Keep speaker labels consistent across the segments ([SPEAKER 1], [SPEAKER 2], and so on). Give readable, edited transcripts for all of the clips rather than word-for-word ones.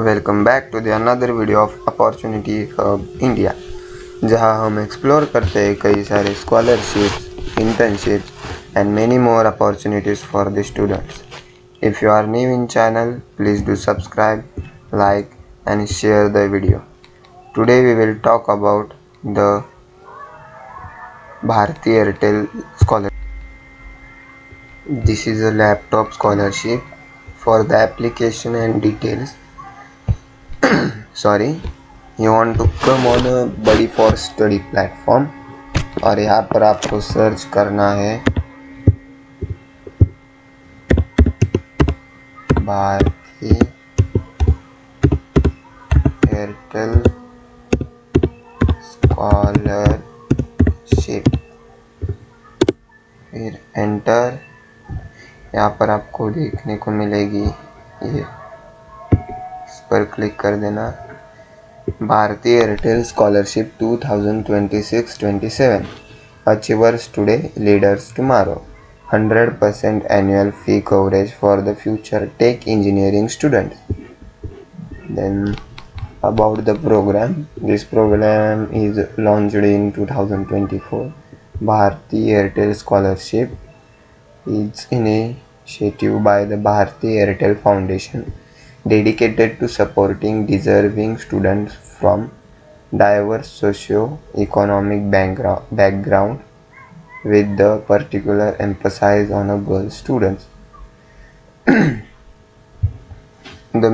[SPEAKER 1] Welcome back to the another video of Opportunity Hub India, जहां हम explore करते हैं कई सारे scholarships, internships and many more opportunities for the students. If you are new in channel, please do subscribe, like and share the video. Today we will talk about the Bharti airtel scholarship. This is a laptop scholarship. For the application and details, you want to come on a Buddy for Study platform और यहाँ पर आपको search करना है Bharti Airtel scholarship, फिर enter. यहाँ पर आपको देखने को मिलेगी ये, इस पर क्लिक कर देना. Bharti Airtel scholarship 2026-27 achievers today leaders tomorrow, 100% annual fee coverage for the future tech engineering students. Then about the program, this program is launched in 2024. Bharti airtel scholarship is initiative by the Bharti airtel foundation, dedicated to supporting deserving students from diverse socio-economic background with the particular emphasis on girl students. The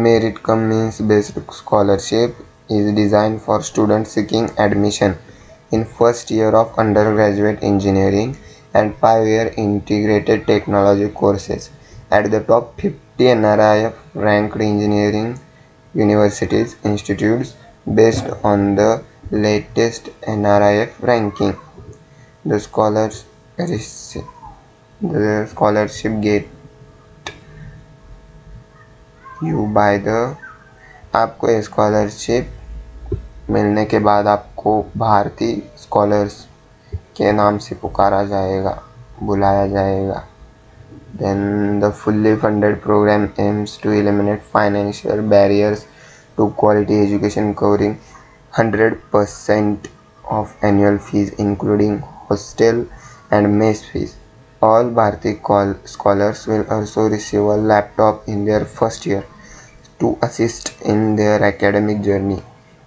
[SPEAKER 1] merit means based scholarship is designed for students seeking admission in first year of undergraduate engineering and 5-year integrated technology courses at the top 50 NRIF ranked engineering universities institutes based on the latest NRIF ranking. The scholarship get you by the आपको ये scholarship मिलने के बाद आपको Bharti scholars के नाम से पुकारा जाएगा, बुलाया जाएगा. Then the fully funded program aims to eliminate financial barriers to quality education, covering 100% of annual fees including hostel and mess fees. All Bharti scholars will also receive a laptop in their first year to assist in their academic journey.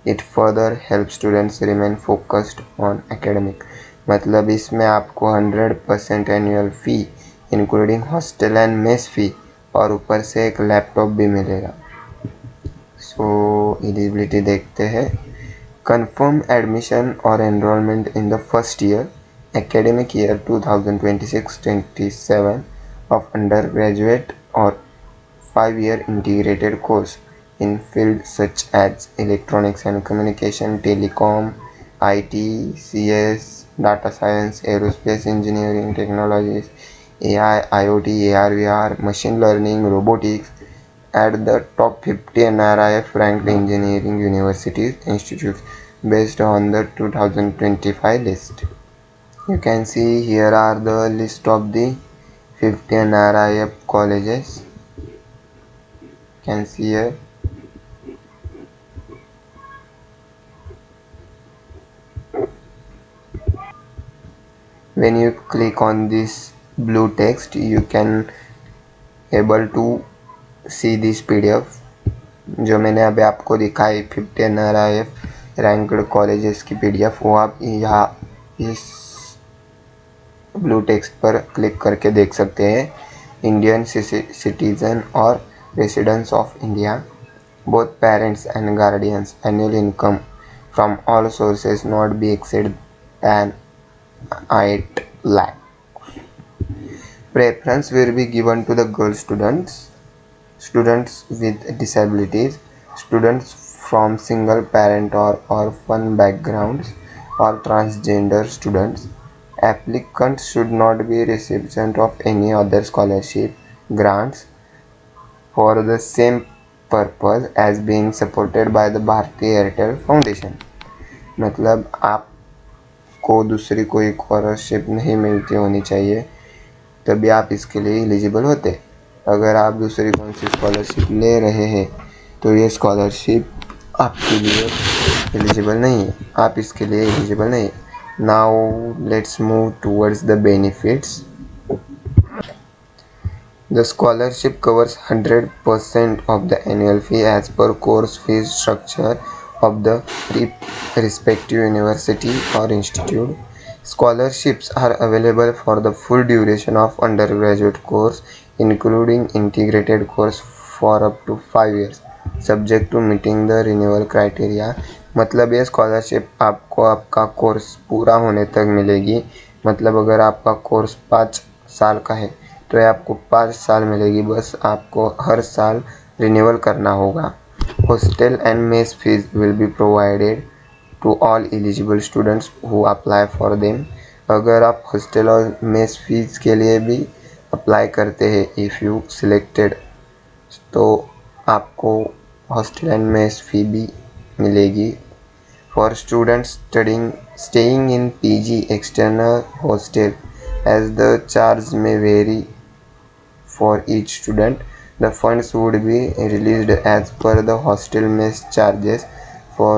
[SPEAKER 1] It further helps students remain focused on academic. मतलब इसमें आपको 100% annual fee including hostel and mess fee और ऊपर से एक laptop भी मिलेगा. सो eligibility देखते हैं. कंफर्म एडमिशन और enrolment in the first year academic year 2026-27 of undergraduate or 5-year integrated course in fields such as electronics and communication, telecom, IT, CS, data science, aerospace engineering technologies, AI, IoT, AR, VR, machine learning, robotics at the top 50 NRIF ranked engineering universities institutes based on the 2025 list. You can see here are the list of the 50 NRIF colleges. You can see here. When you click on this blue text, you can able to see this PDF जो मैंने अभी आपको दिखाई 50 NRIF ranked colleges की PDF, वो आप यहाँ इस ब्लू टेक्स्ट पर क्लिक करके देख सकते हैं. इंडियन सिटीजन और residents of India, both parents and guardians, annual income from all sources not be accessed than 8 lakh. Preference will be given to the girl students, students with disabilities, students from single parent or orphan backgrounds, or transgender students. Applicants should not be recipients of any other scholarship grants for the same purpose as being supported by the Bharti airtel foundation. मतलब आपको दूसरी कोई scholarship नहीं मिलती होनी चाहिए तभी आप इसके लिए एलिजिबल होते. अगर आप दूसरी कौन सी स्कॉलरशिप ले रहे हैं तो ये स्कॉलरशिप आपके लिए एलिजिबल नहीं है, आप इसके लिए एलिजिबल नहीं है. Now let's move towards the benefits. The scholarship covers 100% of the annual fee as per course fee structure of the respective university or institute. Scholarships are available for the full duration of undergraduate course, including integrated course for up to 5 years, subject to meeting the renewal criteria. मतलब ये scholarship आपको आपका course पूरा होने तक मिलेगी. मतलब अगर आपका कोर्स 5 साल का है तो ये आपको 5 साल मिलेगी, बस आपको हर साल रिन्यूअल करना होगा. Hostel and mess fees will be provided to all eligible students who apply for them. अगर आप हॉस्टल और मेस फीस के लिए भी अप्लाई करते हैं, इफ़ यू सिलेक्टेड, तो आपको हॉस्टल एंड मेस फी भी मिलेगी. For students staying in PG external hostel, as the charge may vary for each student, the funds would be released as per the hostel mess charges for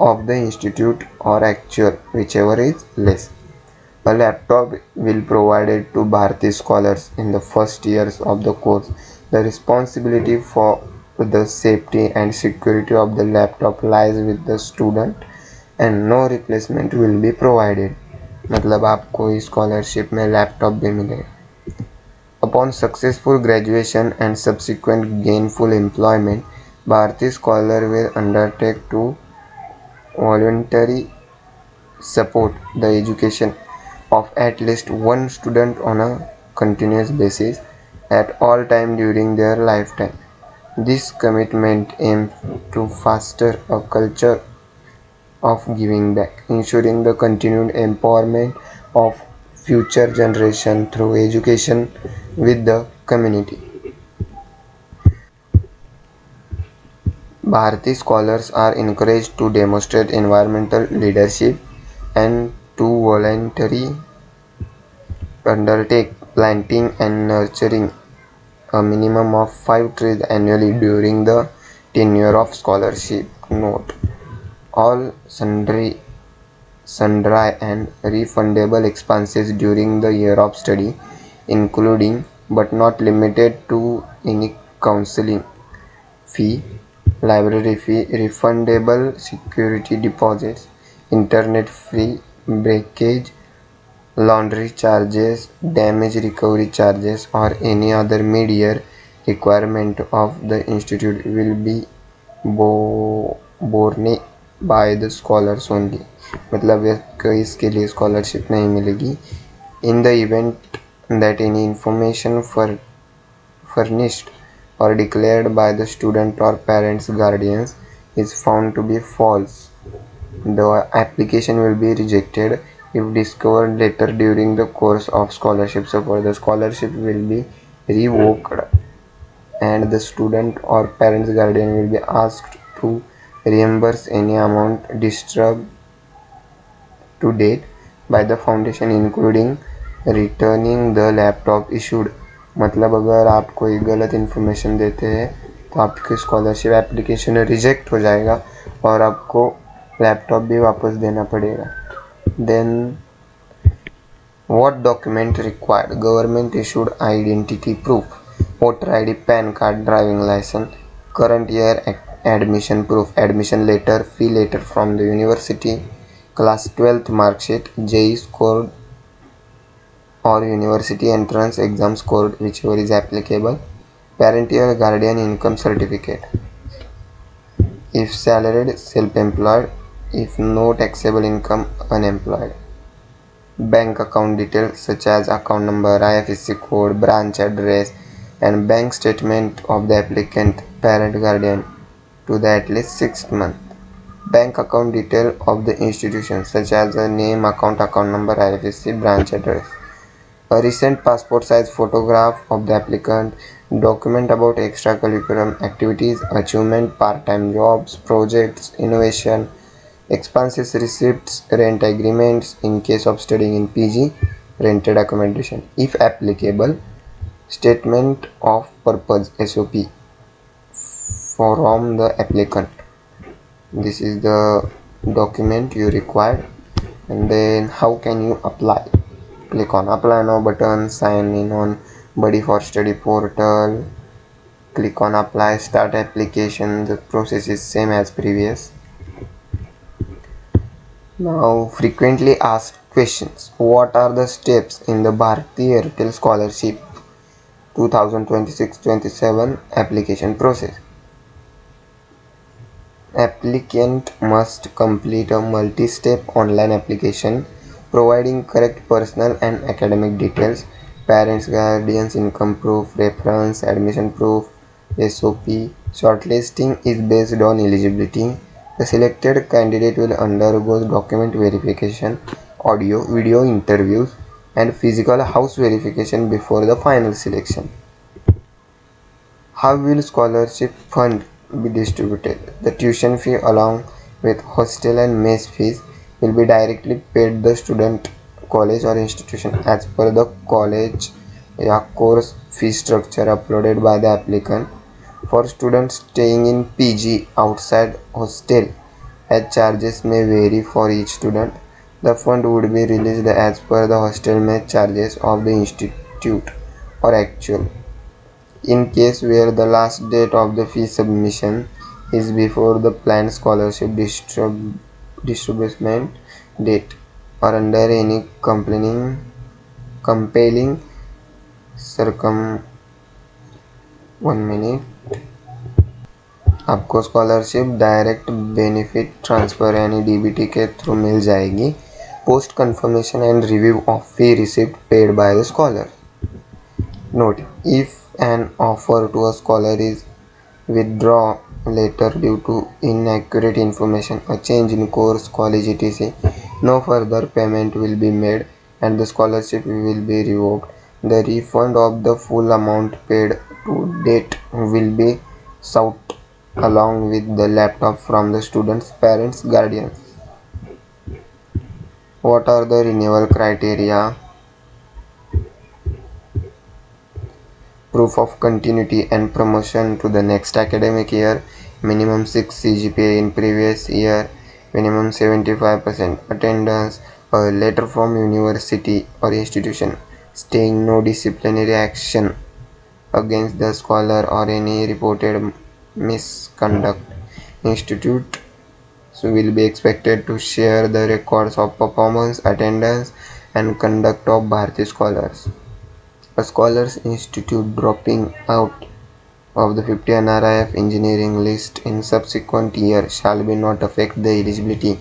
[SPEAKER 1] of the institute or actual, whichever is less. A laptop will provided to Bharti scholars in the first years of the course. The responsibility for the safety and security of the laptop lies with the student and no replacement will be provided. मतलब आपको इस scholarship में laptop भी मिलेगा. Upon successful graduation and subsequent gainful employment, Bharti scholar will undertake to voluntarily support the education of at least one student on a continuous basis at all time during their lifetime. This commitment aims to foster a culture of giving back, ensuring the continued empowerment of future generation through education with the community. Bharati scholars are encouraged to demonstrate environmental leadership and to voluntarily undertake planting and nurturing a minimum of 5 trees annually during the tenure of scholarship. Note: all sundry and refundable expenses during the year of study, including but not limited to any counseling fee, library fee, refundable security deposits, internet fee, breakage, laundry charges, damage recovery charges, or any other mid-year requirement of the institute will be borne by the scholars only. मतलब इसके लिए scholarship नहीं मिलेगी. In the event that any information furnished or declared by the student or parents guardians is found to be false, the application will be rejected if discovered later during the course of scholarship. So the scholarship will be revoked and the student or parents guardian will be asked to reimburse any amount disturbed to date by the foundation, including returning the laptop issued. मतलब अगर आप कोई गलत information देते हैं तो आपकी scholarship application reject हो जाएगा और आपको लैपटॉप भी वापस देना पड़ेगा. Then what document required? Government issued identity proof, voter ID, PAN card, driving license, current year admission proof, admission letter, fee letter from the university, class 12th mark sheet, JEE score or university entrance exam score, whichever is applicable, parental guardian income certificate, if salaried, self-employed, if no taxable income, unemployed, bank account details such as account number, IFSC code, branch address, and bank statement of the applicant parent guardian to the at least 6th month, bank account detail of the institution such as the name, account number, IFSC, branch address, a recent passport size photograph of the applicant, document about extracurricular activities, achievement, part-time jobs, projects, innovation, expenses receipts, rent agreements in case of studying in PG, rented accommodation if applicable, statement of purpose SOP from the applicant. This is the document you require. And then how can you apply? Click on apply now button, sign in on Buddy for Study portal, click on apply, start application. The process is same as previous. Now frequently asked questions. What are the steps in the Bharti airtel scholarship 2026-27 application process? Applicant must complete a multi-step online application providing correct personal and academic details, parents, guardians, income proof, reference, admission proof, SOP. Shortlisting is based on eligibility. The selected candidate will undergo document verification, audio, video interviews, and physical house verification before the final selection. How will scholarship fund be distributed? The tuition fee along with hostel and mess fees will be directly paid the student, college or institution as per the college course fee structure uploaded by the applicant. For students staying in PG outside hostel, as charges may vary for each student, the fund would be released as per the hostel mess charges of the institute or actual. In case where the last date of the fee submission is before the planned scholarship disbursement date or under any compelling आपको scholarship direct benefit transfer यानी DBT के through मिल जाएगी. Post confirmation and review of fee receipt paid by the scholar. Note, if an offer to a scholar is withdrawn later due to inaccurate information, a change in course, college, etc., no further payment will be made and the scholarship will be revoked. The refund of the full amount paid to date will be sought along with the laptop from the student's parents, guardians. What are the renewal criteria? Proof of continuity and promotion to the next academic year, minimum 6 CGPA in previous year, minimum 75% attendance, a letter from university or institution stating no disciplinary action against the scholar or any reported misconduct. Institute will be expected to share the records of performance, attendance, and conduct of Bharti scholars. A scholar's institute dropping out of the 50 NRIF engineering list in subsequent year shall be not affect the eligibility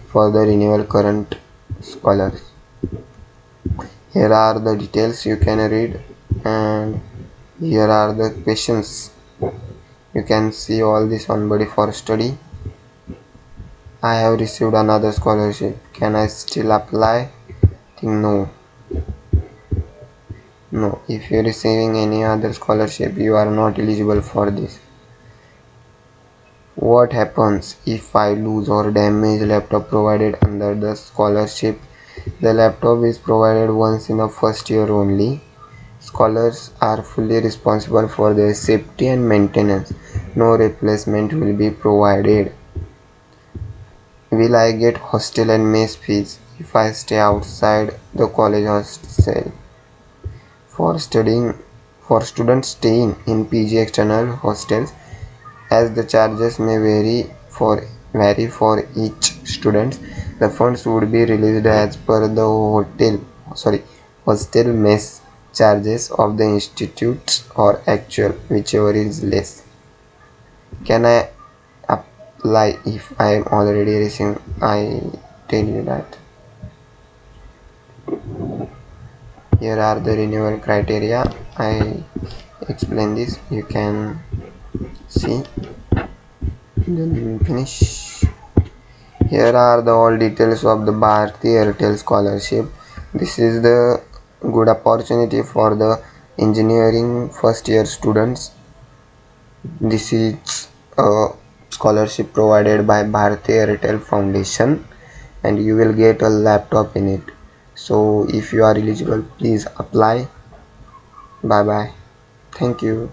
[SPEAKER 1] for the renewal current scholars. Here are the details you can read, and here are the questions. You can see all this on Buddy for Study. I have received another scholarship. Can I still apply? No. No, if you are receiving any other scholarship, you are not eligible for this. What happens if I lose or damage laptop provided under the scholarship? The laptop is provided once in the first year only. Scholars are fully responsible for their safety and maintenance. No replacement will be provided. Will I get hostel and mess fees if I stay outside the college hostel? For students staying in PG external hostels, as the charges may vary for each student, the funds would be released as per the hostel mess charges of the institutes or actual, whichever is less. Can I apply if I am already receiving? I tell you that. Here are the renewal criteria. I explain this. You can see. Then finish. Here are the all details of the Bharti airtel scholarship. This is the good opportunity for the engineering first year students. This is a scholarship provided by Bharti airtel Foundation, and you will get a laptop in it. So if you are eligible, please apply. Bye bye. Thank you.